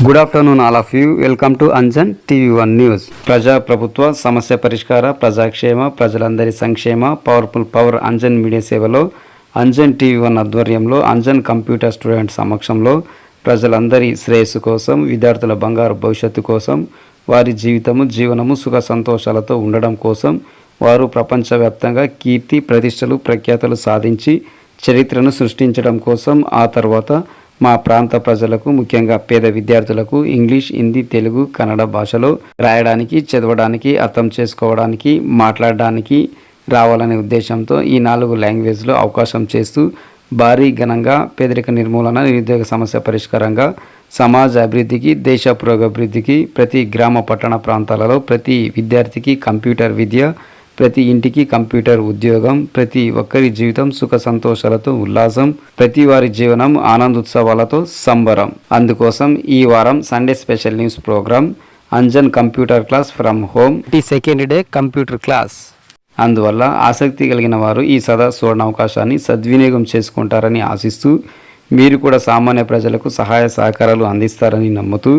Good afternoon all of you. Welcome to Anjan TV 1 news. ప్రజా ప్రభుత్వ సమస్య పరిష్కార, ప్రజాక్షేమ, ప్రజలందరి సంక్షేమ, పవర్ఫుల్ పవర్ అంజన్ మీడియా సేవలో అంజన్ టీవీ 1 ఆధ్వర్యంలో అంజన్ కంప్యూటర్ స్టూడెంట్ సమక్షంలో ప్రజలందరి శ్రేయస్సు కోసం, విద్యార్థుల బంగారు భవిష్యత్తు కోసం, వారి జీవనము సుఖ సంతోషాలతో ఉండడం కోసం, వారు ప్రపంచవ్యాప్తంగా కీర్తి ప్రతిష్టలు ప్రఖ్యాతలు సాధించి చరిత్రను సృష్టించడం కోసం, ఆ తర్వాత మా ప్రాంత ప్రజలకు ముఖ్యంగా పేద విద్యార్థులకు ఇంగ్లీష్, హిందీ, తెలుగు, కన్నడ భాషలో రాయడానికి, చదవడానికి, అర్థం చేసుకోవడానికి, మాట్లాడడానికి రావాలనే ఉద్దేశంతో ఈ 4 లాంగ్వేజ్లో అవకాశం చేస్తూ భారీ ఘనంగా పేదరిక నిర్మూలన, నిరుద్యోగ సమస్య పరిష్కారంగా, సమాజ అభివృద్ధికి, దేశ పురోగభివృద్ధికి, ప్రతి గ్రామ పట్టణ ప్రాంతాలలో ప్రతి విద్యార్థికి కంప్యూటర్ విద్య, ప్రతి ఇంటికి కంప్యూటర్ ఉద్యోగం, ప్రతి ఒక్కరి జీవితం సుఖ సంతోషాలతో ఉల్లాసం, ప్రతి వారి జీవనం ఆనందోత్సవాలతో సంబరం. అందుకోసం ఈ వారం Sunday special news programme Anjan computer class from home second day computer class. అందువల్ల ఆసక్తి కలిగిన వారు ఈ సదా సువర్ణ అవకాశాన్ని సద్వినియోగం చేసుకుంటారని ఆశిస్తూ, మీరు కూడా సామాన్య ప్రజలకు సహాయ సహకారాలు అందిస్తారని నమ్ముతూ,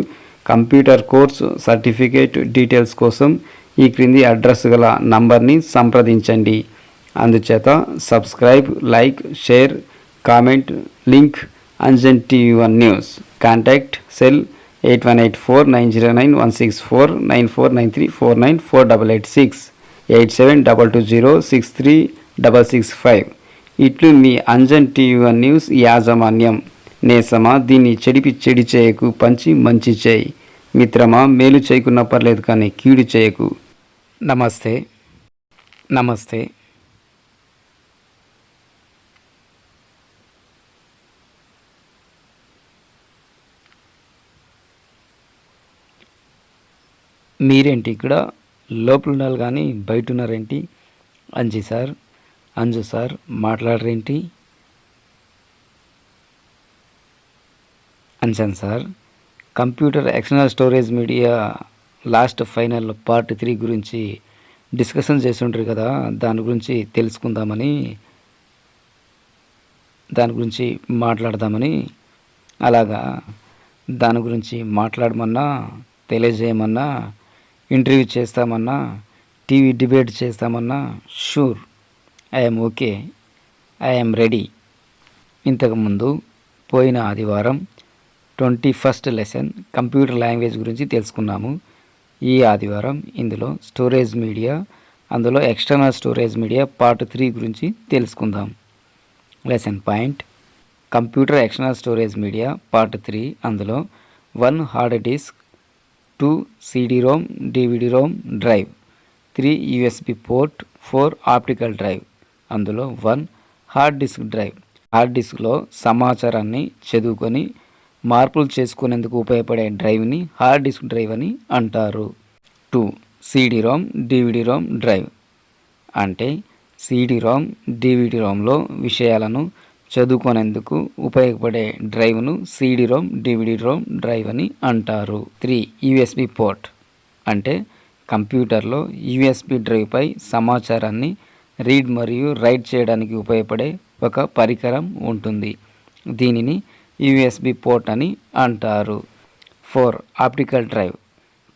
కంప్యూటర్ కోర్సు సర్టిఫికేట్ డీటెయిల్స్ కోసం ఈ క్రింది అడ్రస్ గల నంబర్ని సంప్రదించండి. అందుచేత subscribe, like, share, comment, link Anjan TV 1 news. Contact cell 8184909164 9493494886 8722063665. ఇట్లు మీ అంజన్ టీవీ 1 న్యూస్ యాజమాన్యం. నేసమా దీన్ని చెడి చేయకు, పంచి మంచి చేయి. మిత్రమా మేలు చేయకున్నా పర్లేదు కానీ కీడు చేయకు. నమస్తే. మీరేంటి ఇక్కడ లోపల ఉన్నారు కానీ బయట ఉన్నారేంటి? అంజు సార్ మాట్లాడరేంటి? Anjan sir computer external storage media last final part 3 గురించి డిస్కషన్ చేస్తుంటారు కదా, దాని గురించి తెలుసుకుందామని, దాని గురించి మాట్లాడదామని, అలాగా దాని గురించి మాట్లాడమన్నా, తెలియజేయమన్నా, ఇంటర్వ్యూ చేస్తామన్నా, టీవీ డిబేట్ చేస్తామన్నా, sure I'm okay, I'm ready. ఇంతకుముందు పోయిన ఆదివారం 21st లెసన్ కంప్యూటర్ లాంగ్వేజ్ గురించి తెలుసుకున్నాము. ఈ ఆదివారం ఇందులో స్టోరేజ్ మీడియా, అందులో ఎక్స్టర్నల్ స్టోరేజ్ మీడియా పార్ట్ 3 గురించి తెలుసుకుందాం. Lesson point: computer external storage media part 3. అందులో 1 hard disk, 2 CD-ROM DVD-ROM drive, 3 USB port, 4 optical drive. అందులో 1 హార్డ్ డిస్క్ డ్రైవ్. హార్డ్ డిస్క్లో సమాచారాన్ని చదువుకొని మార్పులు చేసుకునేందుకు ఉపయోగపడే డ్రైవ్ని హార్డ్ డిస్క్ డ్రైవ్ అని అంటారు. 2 CD-ROM DVD-ROM డ్రైవ్ అంటే CD-ROM DVD-ROMలో విషయాలను చదువుకునేందుకు ఉపయోగపడే డ్రైవ్ను CD-ROM DVD-ROM డ్రైవ్ అని అంటారు. 3 USB పోర్ట్ అంటే కంప్యూటర్లో USB డ్రైవ్పై సమాచారాన్ని రీడ్ మరియు రైట్ చేయడానికి ఉపయోగపడే ఒక పరికరం ఉంటుంది. దీనిని USB పోర్ట్ అని అంటారు. 4 ఆప్టికల్ డ్రైవ్.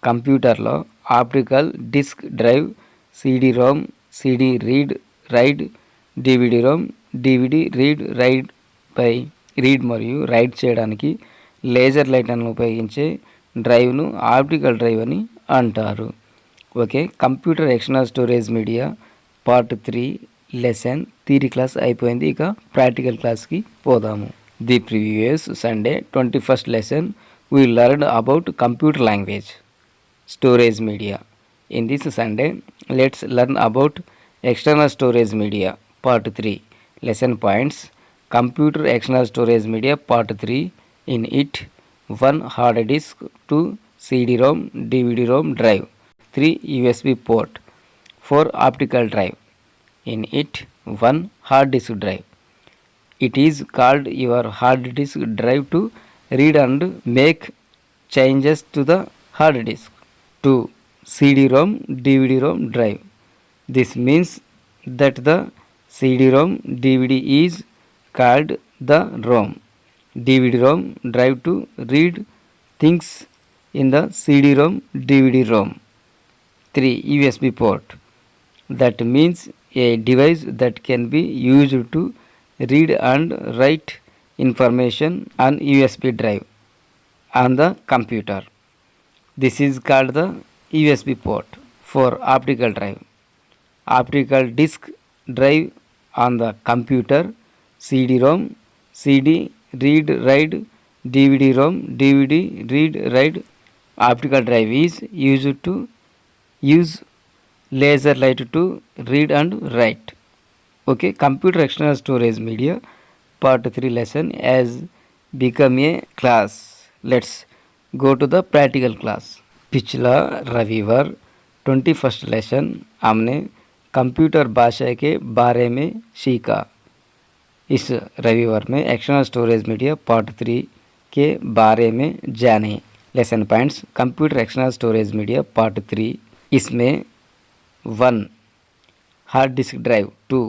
కంప్యూటర్లో optical disk drive CD-ROM CD read write, DVD-ROM DVD read write పై రీడ్ మరియు రైట్ చేయడానికి లేజర్ లైట్లను ఉపయోగించే డ్రైవ్ను ఆప్టికల్ డ్రైవ్ అని అంటారు. Okay, computer external storage media part 3 lesson theory class అయిపోయింది. ఇక ప్రాక్టికల్ క్లాస్కి పోదాము. The previous Sunday 21st lesson we learned about computer language, storage media. In this Sunday let's learn about external storage media part 3. Lesson points: computer external storage media part 3. In it 1 hard disk, 2 CD-ROM DVD-ROM drive, 3 USB port, 4 optical drive. In it 1 hard disk drive. It is called your hard disk drive to read and make changes to the hard disk. 2 CD-ROM DVD-ROM drive. This means that the CD-ROM DVD is called the ROM. DVD-ROM drive to read things in the CD-ROM, DVD-ROM. 3. USB port. That means a device that can be used to read and write information on USB drive on the computer. This is called the USB port. 4. Optical drive. Optical disk drive on the computer, CD-ROM, CD read write, DVD-ROM, DVD read write. Optical drive is used to use laser light to read and write. Okay, computer external storage media part 3 lesson has become a class. Let's go to the practical class. पिछला रविवार 21st lesson हमने computer भाषा के बारे में सीखा। इस रविवार में एक्सटर्नल स्टोरेज मीडिया पार्ट 3 के बारे में जाने। Lesson points computer external storage media part 3, इसमें 1 hard disk drive, 2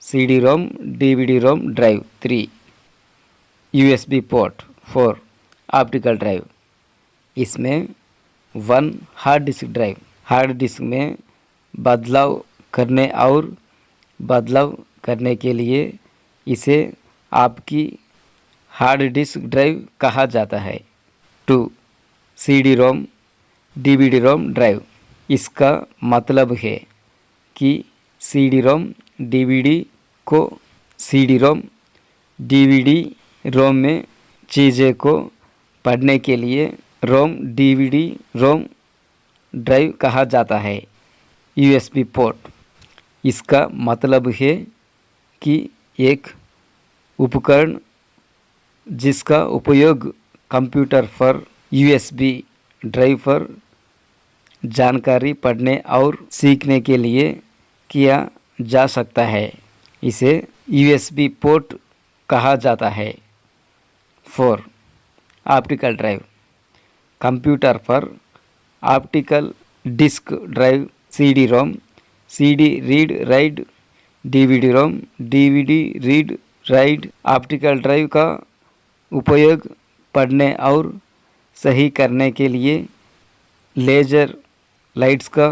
CD-ROM DVD-ROM drive, 3 USB port, 4 optical drive. इसमें 1 hard disk drive, hard disk में बदलाव करने और बदलाव करने के लिए इसे आपकी हार्ड डिस्क ड्राइव कहा जाता है। 2 CD-ROM DVD-ROM ड्राइव। इसका मतलब है कि CD-ROM DVD को CD-ROM DVD-ROM में चीज़ें को पढ़ने के लिए ROM DVD-ROM ड्राइव कहा जाता है। USB port. इसका मतलब है कि एक उपकरण जिसका उपयोग कंप्यूटर पर USB ड्राइव पर जानकारी पढ़ने और सीखने के लिए किया जा सकता है, इसे USB पोर्ट कहा जाता है। 4 ऑप्टिकल ड्राइव। कंप्यूटर पर optical disk drive CD-ROM, CD read write, DVD-ROM, DVD read write. Optical drive का उपयोग पढ़ने और सही करने के लिए लेजर लाइट्स का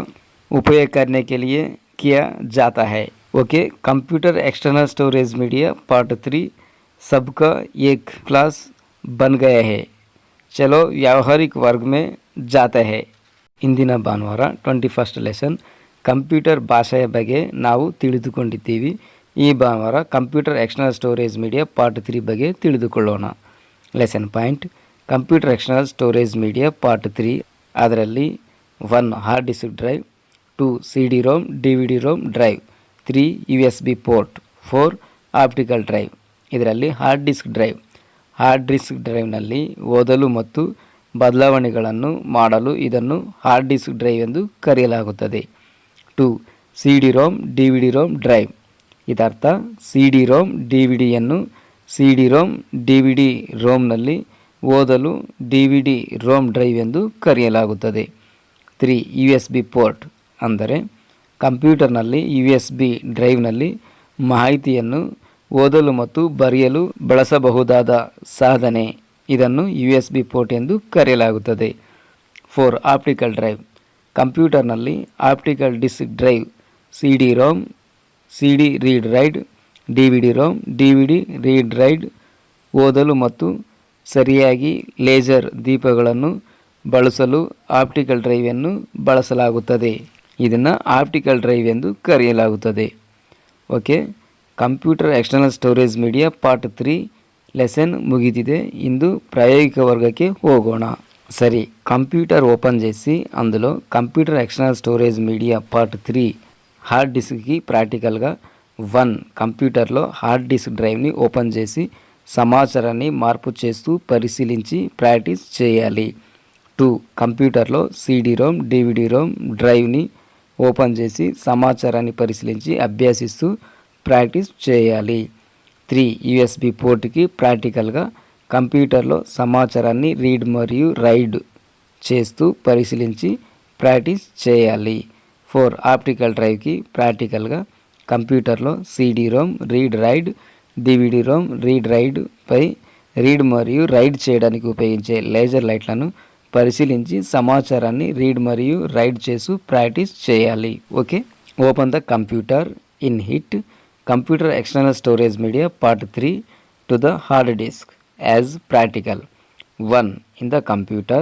उपयोग करने के लिए किया जाता है। Okay, computer external storage media part 3 सबका एक क्लास बन गया है। चलो व्यावहारिक वर्ग में जाते हैं। ಇಂದಿನ ಭಾನುವಾರ 21st ಲೆಸನ್ ಕಂಪ್ಯೂಟರ್ ಭಾಷೆಯ ಬಗ್ಗೆ ನಾವು ತಿಳಿದುಕೊಂಡಿದ್ದೀವಿ. ಈ ಭಾನುವಾರ computer external storage media part 3 ಬಗ್ಗೆ ತಿಳಿದುಕೊಳ್ಳೋಣ. Lesson point computer external storage media part 3, ಅದರಲ್ಲಿ 1 hard disk drive, 2 CD-ROM DVD-ROM drive, 3 USB port, 4 optical drive. ಇದರಲ್ಲಿ ಹಾರ್ಡ್ ಡಿಸ್ಕ್ ಡ್ರೈವ್ನಲ್ಲಿ ಓದಲು ಮತ್ತು ಬದಲಾವಣೆಗಳನ್ನು ಮಾಡಲು ಇದನ್ನು ಹಾರ್ಡ್ ಡಿಸ್ಕ್ ಡ್ರೈವ್ ಎಂದು ಕರೆಯಲಾಗುತ್ತದೆ. 2 CD-ROM DVD-ROM drive. ಇದರ್ಥ CD-ROM DVDಯನ್ನು CD-ROM DVD-ROMನಲ್ಲಿ ಓದಲು DVD-ROM ಡ್ರೈವ್ ಎಂದು ಕರೆಯಲಾಗುತ್ತದೆ. 3 USB ಪೋರ್ಟ್, ಅಂದರೆ ಕಂಪ್ಯೂಟರ್ನಲ್ಲಿ USB ಡ್ರೈವ್ನಲ್ಲಿ ಮಾಹಿತಿಯನ್ನು ಓದಲು ಮತ್ತು ಬರೆಯಲು ಬಳಸಬಹುದಾದ ಸಾಧನೆ, ಇದನ್ನು USB ಪೋರ್ಟ್ ಎಂದು ಕರೆಯಲಾಗುತ್ತದೆ. 4 ಆಪ್ಟಿಕಲ್ ಡ್ರೈವ್. ಕಂಪ್ಯೂಟರ್ನಲ್ಲಿ optical disc drive CD-ROM, CD read write, DVD-ROM, DVD read write ಓದಲು ಮತ್ತು ಸರಿಯಾಗಿ ಲೇಸರ್ ದೀಪಗಳನ್ನು ಬಳಸಲು ಆಪ್ಟಿಕಲ್ ಡ್ರೈವನ್ನು ಬಳಸಲಾಗುತ್ತದೆ. ಇದನ್ನು ಆಪ್ಟಿಕಲ್ ಡ್ರೈವ್ ಎಂದು ಕರೆಯಲಾಗುತ್ತದೆ. Okay, computer external storage media part 3 lesson ముగిదిದೆ. ఇందు ప్రాయోగిక వర్గಕ್ಕೆ ಹೋಗೋಣ. సరే, కంప్యూటర్ ఓపెన్ చేసి అందులో computer external storage media part 3 hard డిస్క్కి ప్రాక్టికల్గా 1 కంప్యూటర్లో హార్డ్ డిస్క్ డ్రైవ్ని ఓపెన్ చేసి సమాచారాన్ని మార్పు చేస్తూ పరిశీలించి ప్రాక్టీస్ చేయాలి. 2 కంప్యూటర్లో CD-ROM DVD-ROM డ్రైవ్ని ఓపెన్ చేసి సమాచారాన్ని పరిశీలించి అభ్యసిస్తూ ప్రాక్టీస్ చేయాలి. 3 USB పోర్ట్కి ప్రాక్టికల్గా కంప్యూటర్లో సమాచారాన్ని రీడ్ మరియు రైడ్ చేస్తూ పరిశీలించి ప్రాక్టీస్ చేయాలి. 4 ఆప్టికల్ డ్రైవ్కి ప్రాక్టికల్గా కంప్యూటర్లో CD-ROM read write, DVD-ROM read write పై రీడ్ మరియు రైట్ చేయడానికి ఉపయోగించే లేజర్ లైట్లను పరిశీలించి సమాచారాన్ని రీడ్ మరియు రైట్ చేస్తూ ప్రాక్టీస్ చేయాలి. Okay. Open the computer in hit computer external storage media part 3 to the hard disk as practical. 1. In the computer,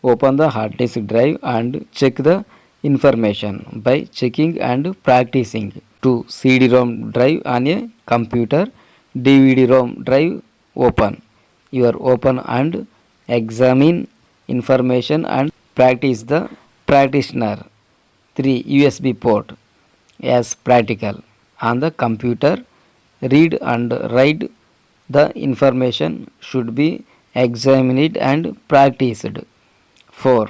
open the hard disk drive and check the information by checking and practicing. 2. CD-ROM drive on a computer, DVD-ROM drive open. You are open and examine information and practice the practitioner. 3. USB port as practical. On the computer, read and write the information should be examined and practiced. 4.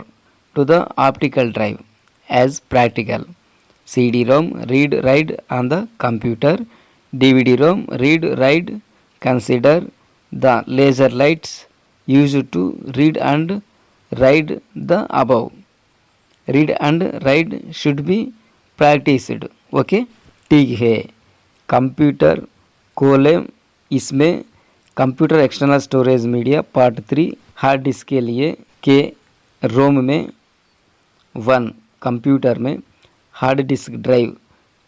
To the optical drive as practical. CD-ROM read write on the computer, DVD-ROM read write. Consider the laser lights used to read and write the above. Read and write should be practiced. Okay. ठीक है. Computer kolam इसमें computer external storage media part 3 hard disk के लिए के रोम में 1. Computer में hard disk drive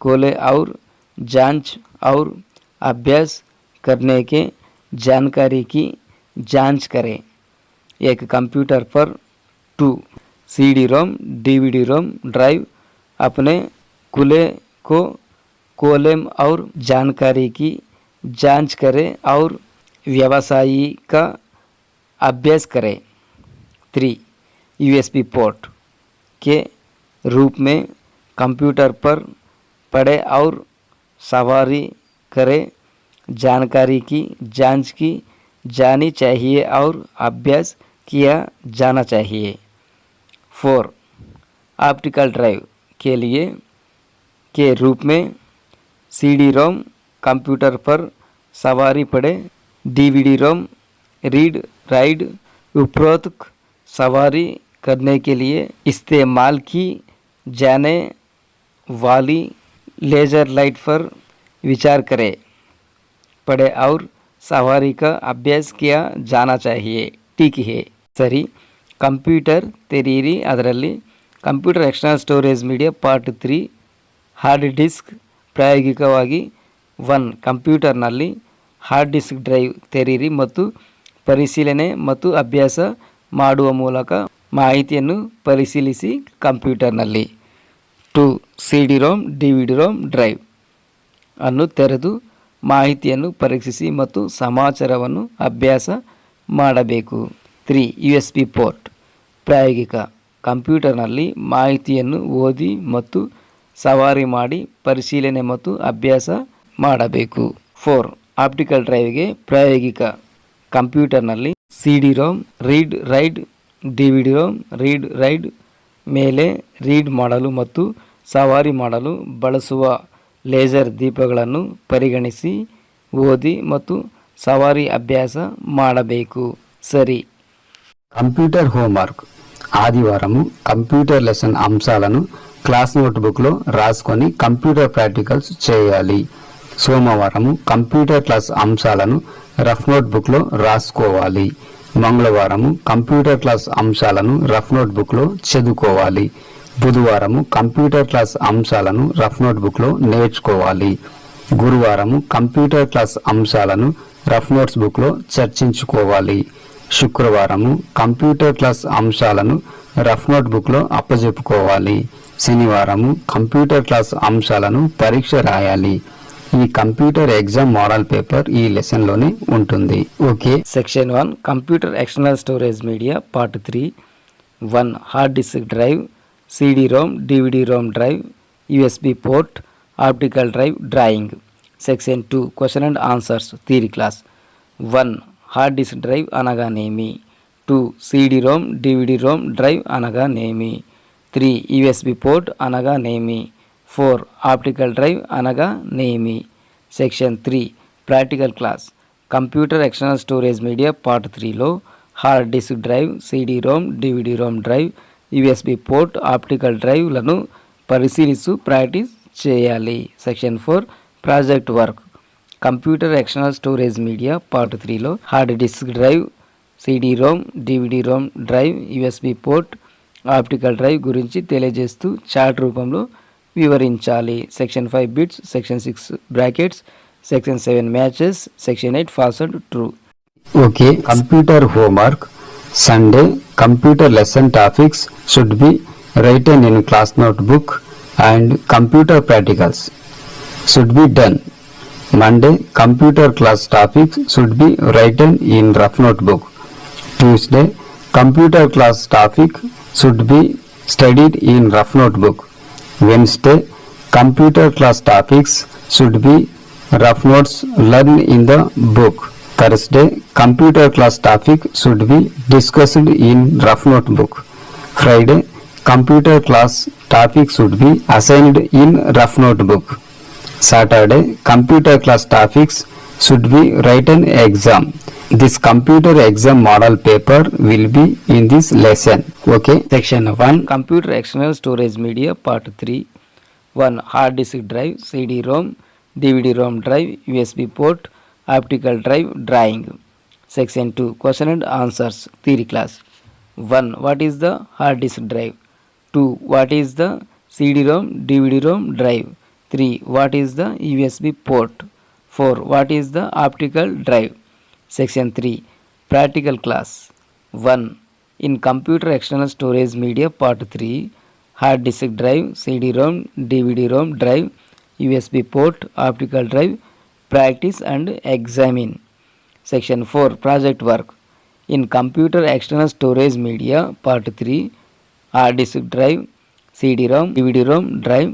खोले और जांच और अभ्यास करने के जानकारी की जांच करें. एक कंप्यूटर पर 2. CD-ROM DVD-ROM ड्राइव अपने खुले को खोलें और जानकारी की जांच करें और व्यवसायी का अभ्यास करें. 3. USB पोर्ट के रूप में कंप्यूटर पर पढ़े और सवारी करें. जानकारी की जांच की जानी चाहिए और अभ्यास किया जाना चाहिए. 4. ऑप्टिकल ड्राइव के लिए के रूप में CD-ROM कंप्यूटर पर सवारी पड़े. DVD-ROM रीड राइट उपरोक्त सवारी करने के लिए इस्तेमाल की जाने वाली लेजर लाइट पर विचार करें. पढ़े और सवारी का अभ्यास किया जाना चाहिए. ठीक है. ಸರಿ. ಕಂಪ್ಯೂಟರ್ ತೆರೀರಿ. ಅದರಲ್ಲಿ computer external storage media part 3 hard disc ಪ್ರಾಯೋಗಿಕವಾಗಿ 1. ಕಂಪ್ಯೂಟರ್ನಲ್ಲಿ ಹಾರ್ಡ್ ಡಿಸ್ಕ್ ಡ್ರೈವ್ ತೆರೀರಿ ಮತ್ತು ಪರಿಶೀಲನೆ ಮತ್ತು ಅಭ್ಯಾಸ ಮಾಡುವ ಮೂಲಕ ಮಾಹಿತಿಯನ್ನು ಪರಿಶೀಲಿಸಿ. ಕಂಪ್ಯೂಟರ್ನಲ್ಲಿ 2. CD-ROM DVD-ROM ಡ್ರೈವ್ ಅನ್ನು ತೆರೆದು ಮಾಹಿತಿಯನ್ನು ಪರೀಕ್ಷಿಸಿ ಮತ್ತು ಸಮಾಚಾರವನ್ನು ಅಭ್ಯಾಸ ಮಾಡಬೇಕು. 3. USB ಪೋರ್ಟ್ ಪ್ರಾಯೋಗಿಕ ಕಂಪ್ಯೂಟರ್ನಲ್ಲಿ ಮಾಹಿತಿಯನ್ನು ಓದಿ ಮತ್ತು ಸವಾರಿ ಮಾಡಿ ಪರಿಶೀಲನೆ ಮತ್ತು ಅಭ್ಯಾಸ ಮಾಡಬೇಕು. 4. ಆಪ್ಟಿಕಲ್ ಡ್ರೈವ್ಗೆ ಪ್ರಾಯೋಗಿಕ ಕಂಪ್ಯೂಟರ್ನಲ್ಲಿ CD-ROM read write DVD-ROM read write ಮೇಲೆ ರೀಡ್ ಮಾಡಲು ಮತ್ತು ಸವಾರಿ ಮಾಡಲು ಬಳಸುವ ಲೇಸರ್ ದೀಪಗಳನ್ನು ಪರಿಗಣಿಸಿ ಓದಿ ಮತ್ತು సవారీ అభ్యాస ಮಾಡಬೇಕು. సరి. Computer homework. ఆదివారము కంప్యూటర్ లెసన్ అంశాలను క్లాస్ నోట్బుక్లో రాసుకొని కంప్యూటర్ ప్రాక్టికల్స్ చేయాలి. సోమవారము కంప్యూటర్ క్లాస్ అంశాలను రఫ్ నోట్బుక్లో రాసుకోవాలి. మంగళవారము కంప్యూటర్ క్లాస్ అంశాలను రఫ్ నోట్బుక్లో చదువుకోవాలి. బుధవారము కంప్యూటర్ క్లాస్ అంశాలను రఫ్ నోట్బుక్లో నేర్చుకోవాలి. గురువారము కంప్యూటర్ క్లాస్ అంశాలను రఫ్ నోట్స్ బుక్లో చర్చించుకోవాలి. శుక్రవారము కంప్యూటర్ క్లాస్ అంశాలను రఫ్ నోట్ బుక్లో అప్పజెప్పుకోవాలి. శనివారము కంప్యూటర్ క్లాస్ అంశాలను పరీక్ష రాయాలి. ఈ కంప్యూటర్ ఎగ్జామ్ మోడల్ పేపర్ ఈ లెసన్లోనే ఉంటుంది. Okay. Section 1 computer external storage media part 3 1. Hard disk drive CD-ROM DVD-ROM drive USB port optical drive drawing. Section 2 question and answers theory class. 1. Hard disk drive అనగానేమి? 2. CD-ROM DVD-ROM drive అనగానేమి? 3. USB port అనగానేమి? 4. Optical drive అనగానేమి? Section 3 practical class. Computer external storage media part 3లో hard disk drive CD-ROM DVD-ROM drive USB port optical డ్రైవ్లను పరిశీలిస్తూ practice చేయాలి. Section 4 project work. Computer external storage media part 3లో hard disk drive, CD ROM, DVD ROM drive, USB port, optical drive గురించి తెలియజేస్తూ chart రూపంలో వివరించాలి. Section 5 bits, section 6 brackets, section 7 matches, section 8 false and true. Okay, computer homework. Sunday, computer lesson topics should be written in class notebook and computer practicals should be done. Monday, computer class topics should be written in rough notebook. Tuesday, computer class topic should be studied in rough notebook. Wednesday, computer class topics should be rough notes learned in the book. Thursday, computer class topic should be discussed in rough notebook. Friday, computer class topic should be assigned in rough notebook. Saturday, computer class topics should be written exam. This computer exam model paper will be in this lesson. Okay. Section 1 Computer External Storage Media Part 3. 1. Hard disk drive, CD-ROM, DVD-ROM drive, USB port, optical drive, drawing. Section 2 Question and Answers Theory class. 1. What is the hard disk drive? 2. What is the CD-ROM, DVD-ROM drive? 3. What is the USB port? 4. What is the optical drive? Section 3 Practical class. 1. In computer external storage media part 3, hard disk drive, CD-ROM, DVD-ROM drive, USB port, optical drive, practice and examine. Section 4 Project work. In computer external storage media part 3, hard disk drive, CD-ROM, DVD-ROM drive,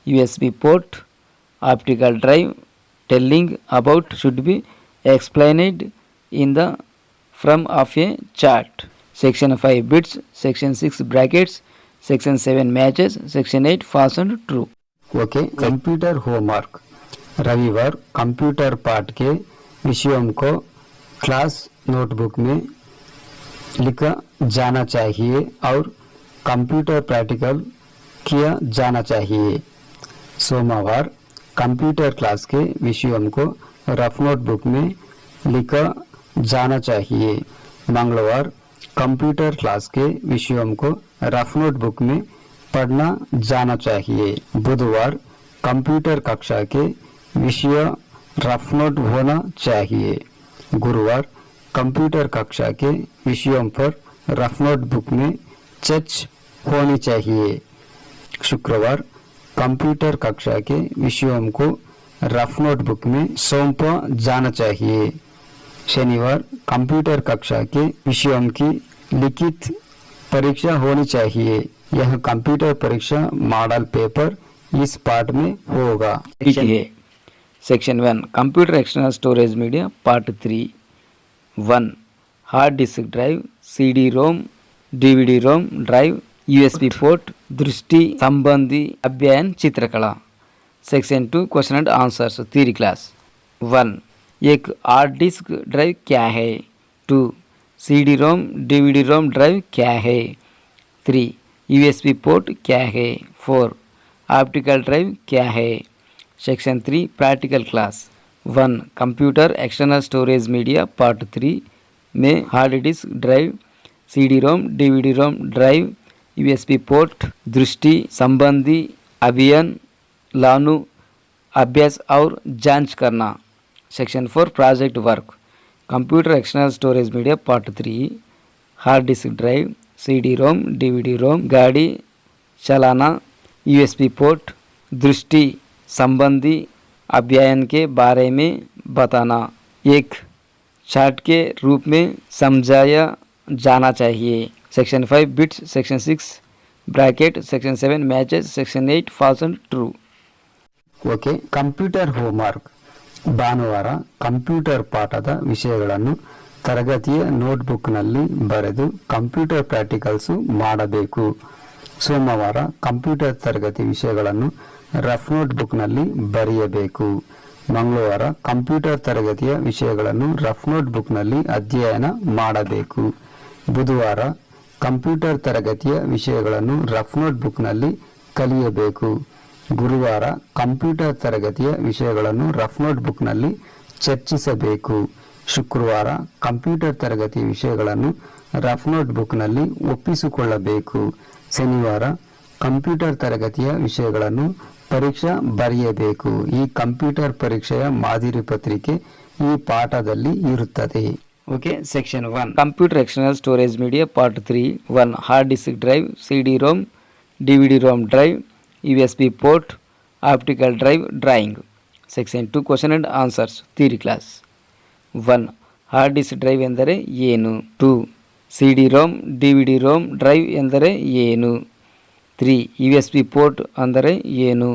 USB port, optical drive, telling about should be explained in the form of a chart. Section 5 bits, section 6 brackets, section 7 matches, section 8 false and true. Okay, computer homework. रविवार computer पाठ के विषयों को class notebook में लिखा जाना चाहिए और कंप्यूटर प्रैक्टिकल किया जाना चाहिए. सोमवार कंप्यूटर क्लास के विषयों को रफ नोटबुक में लिखा जाना चाहिए. मंगलवार कंप्यूटर क्लास के विषयों को रफ नोटबुक में पढ़ना जाना चाहिए. बुधवार कंप्यूटर कक्षा के विषय रफ नोट होना चाहिए. गुरुवार कंप्यूटर कक्षा के विषयों पर रफ नोटबुक में चर्च होनी चाहिए. शुक्रवार कंप्यूटर कक्षा के विषयों को रफ नोटबुक में सौंपा जाना चाहिए. शनिवार कंप्यूटर कक्षा के विषयों की लिखित परीक्षा होनी चाहिए. यह कंप्यूटर परीक्षा मॉडल पेपर इस पार्ट में होगा. Section 1 Computer External Storage Media Part 3. 1. Hard disk drive, CD-ROM, DVD-ROM drive, USB port, दृष्टि संबंधी अध्ययन चित्रकला. Section 2 Question and Answers Theory class. 1. एक हार्ड डिस्क ड्राइव क्या है? 2. CD-ROM, DVD-ROM ड्राइव क्या है? 3. USB पोर्ट क्या है? 4. ऑप्टिकल ड्राइव क्या है? Section 3 practical class. 1. Computer external storage media part 3 में hard disk drive, CD-ROM, DVD-ROM drive, USB port, दृष्टि संबंधी अभियान लानु अभ्यास और जांच करना. Section 4 project work. Computer external storage media part 3 hard disk drive, CD-ROM, DVD-ROM गाड़ी चलाना, USB पोर्ट, दृष्टि संबंधी अध्ययन के बारे में बताना. एक चार्ट के रूप में समझाया जाना चाहिए. Section 5 bits, section 6 bracket, section 7 matches, section 8 false and true. Okay, computer homework. ಭಾನುವಾರ ಕಂಪ್ಯೂಟರ್ ಪಾಠದ ವಿಷಯಗಳನ್ನು ತರಗತಿಯ ನೋಟ್ಬುಕ್ನಲ್ಲಿ ಬರೆದು ಕಂಪ್ಯೂಟರ್ ಪ್ರಾಕ್ಟಿಕಲ್ಸ್ ಮಾಡಬೇಕು. ಸೋಮವಾರ ಕಂಪ್ಯೂಟರ್ ತರಗತಿ ವಿಷಯಗಳನ್ನು ರಫ್ ನೋಟ್ಬುಕ್ನಲ್ಲಿ ಬರೆಯಬೇಕು. ಮಂಗಳವಾರ ಕಂಪ್ಯೂಟರ್ ತರಗತಿಯ ವಿಷಯಗಳನ್ನು ರಫ್ ನೋಟ್ಬುಕ್ನಲ್ಲಿ ಅಧ್ಯಯನ ಮಾಡಬೇಕು. ಬುಧವಾರ ಕಂಪ್ಯೂಟರ್ ತರಗತಿಯ ವಿಷಯಗಳನ್ನು ರಫ್ ನೋಟ್ಬುಕ್ನಲ್ಲಿ ಕಲಿಯಬೇಕು. ಗುರುವಾರ ಕಂಪ್ಯೂಟರ್ ತರಗತಿಯ ವಿಷಯಗಳನ್ನು ರಫ್ ನೋಟ್ಬುಕ್ನಲ್ಲಿ ಚರ್ಚಿಸಬೇಕು. ಶುಕ್ರವಾರ ಕಂಪ್ಯೂಟರ್ ತರಗತಿ ವಿಷಯಗಳನ್ನು ರಫ್ ನೋಟ್ ಬುಕ್ನಲ್ಲಿ ಒಪ್ಪಿಸಿಕೊಳ್ಳಬೇಕು. ಶನಿವಾರ ಕಂಪ್ಯೂಟರ್ ತರಗತಿಯ ವಿಷಯಗಳನ್ನು ಪರೀಕ್ಷಾ ಬರೆಯಬೇಕು. ಈ ಕಂಪ್ಯೂಟರ್ ಪರೀಕ್ಷೆಯ ಮಾದರಿ ಪತ್ರಿಕೆ ಈ ಪಾಠದಲ್ಲಿ ಇರುತ್ತದೆ. Okay, section 1 computer external storage media part 3 1 hard disk drive, CD-ROM, DVD-ROM drive, USB port, optical drive, drawing. Section 2 question and answers theory class. 1 hard disk drive ಎಂದರೆ ಏನು? 2 CD-ROM, DVD-ROM ಡ್ರೈವ್ ಎಂದರೆ ಏನು? 3 USB ಪೋರ್ಟ್ ಅಂದರೆ ಏನು?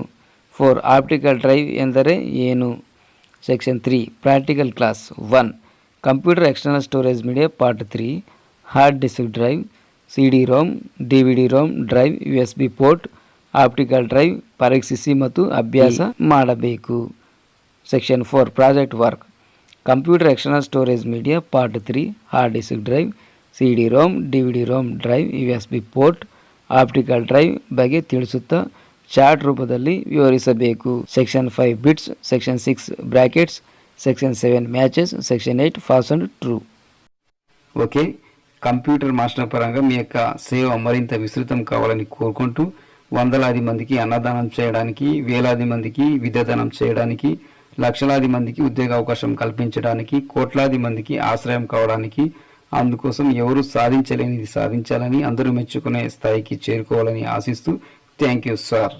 4 optical drive ಎಂದರೆ ಏನು? Section 3 practical class. 1 computer external storage media part 3 hard disk drive, CD-ROM, DVD-ROM drive, USB port, optical drive ಪರೀಕ್ಷಿಸಿ ಮತ್ತು ಅಭ್ಯಾಸ ಮಾಡಬೇಕು. Section 4 project work computer external storage media part 3 hard disk drive, CD-ROM, DVD-ROM drive, USB port, optical drive ಬಗ್ಗೆ ತಿಳಿಸುತ್ತಾ chart ರೂಪದಲ್ಲಿ ವಿವರಿಸಬೇಕು. Section 5 bits, section 6 brackets, section 7 matches, section 8 false and true. Okay, computer master పరంగా మీ యొక్క సేవ మరింత విస్తృతం కావాలని కోరుకుంటూ వందలాది మందికి అన్నదానం చేయడానికి, వేలాది మందికి విద్యాదానం చేయడానికి, లక్షలాది మందికి ఉద్యోగ అవకాశం కల్పించడానికి, కోట్లాది మందికి ఆశ్రయం కావడానికి, అందుకోసం ఎవరు సాధించలేనిది సాధించాలని, అందరూ మెచ్చుకునే స్థాయికి చేరుకోవాలని ఆశిస్తూ థ్యాంక్ యూ సార్.